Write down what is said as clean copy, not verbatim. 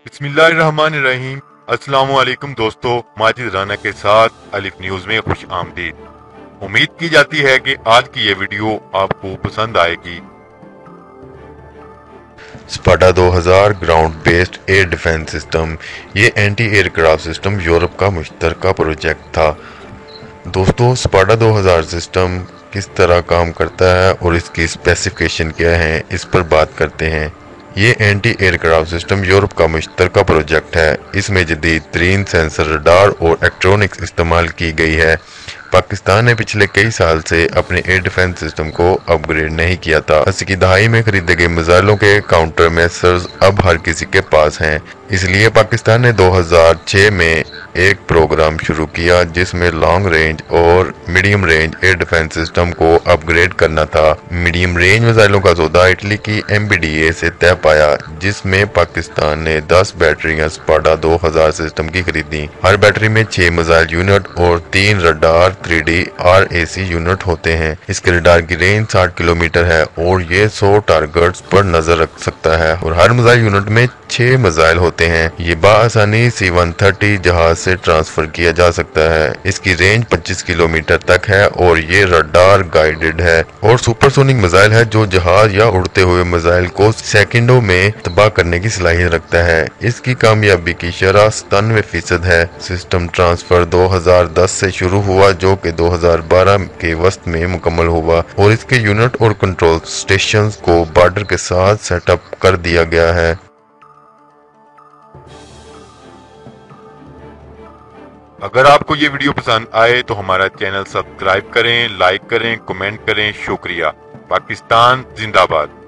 बिस्मिल्लाहिर्रहमानिर्रहीम। अस्सलाम वालेकुम दोस्तों, माजिद राना के साथ अलिफ न्यूज में खुश आमदीद। उम्मीद की जाती है कि आज की ये वीडियो आपको पसंद आएगी। स्पाडा 2000 ground based air defence system, ये एंटी एयरक्राफ्ट सिस्टम यूरोप का मुश्तरका प्रोजेक्ट था। दोस्तों, स्पाडा 2000 सिस्टम किस तरह काम करता है और इसकी स्पेसिफिकेशन क्या है, इस पर बात करते हैं। ये एंटी एयरक्राफ्ट सिस्टम यूरोप का मुश्तरका प्रोजेक्ट है। इसमें जदीद तरीन सेंसर, रडार और इलेक्ट्रॉनिक्स इस्तेमाल की गई है। पाकिस्तान ने पिछले कई साल से अपने एयर डिफेंस सिस्टम को अपग्रेड नहीं किया था। 80 की दहाई में खरीदे गए मिसाइलों के काउंटर मेसर्स अब हर किसी के पास हैं। इसलिए पाकिस्तान ने 2006 में एक प्रोग्राम शुरू किया जिसमें लॉन्ग रेंज और medium range air defence system को अपग्रेड करना था। मीडियम रेंज मिसाइलों का सौदा इटली की MBDA से तय पाया, जिसमें पाकिस्तान ने 10 बैटरियां स्पाडा 2000 सिस्टम की खरीदी। हर बैटरी में 6 मिसाइल यूनिट और 3 रडार 3D RAC यूनिट होते हैं। इसके रडार की रेंज 60 किलोमीटर है और ये 100 टारगेट्स पर नजर रख सकता है और हर मिसाइल यूनिट में 6 मिसाइल होते हैं। ये बाआसानी C-130 जहाज से ट्रांसफर किया जा सकता है। इसकी रेंज 25 किलोमीटर तक है और ये रडार गाइडेड है और सुपरसोनिक मिसाइल है जो जहाज या उड़ते हुए मिसाइल को सेकंडों में तबाह करने की सलाहियत रखता है। इसकी कामयाबी की शरह 97% है। सिस्टम ट्रांसफर 2010 से शुरू हुआ जो कि 2012 के वस्त में मुकम्मल हुआ और इसके यूनिट और कंट्रोल स्टेशन को बॉर्डर के साथ सेटअप कर दिया गया है। अगर आपको ये वीडियो पसंद आए तो हमारा चैनल सब्सक्राइब करें, लाइक करें, कमेंट करें। शुक्रिया। पाकिस्तान जिंदाबाद।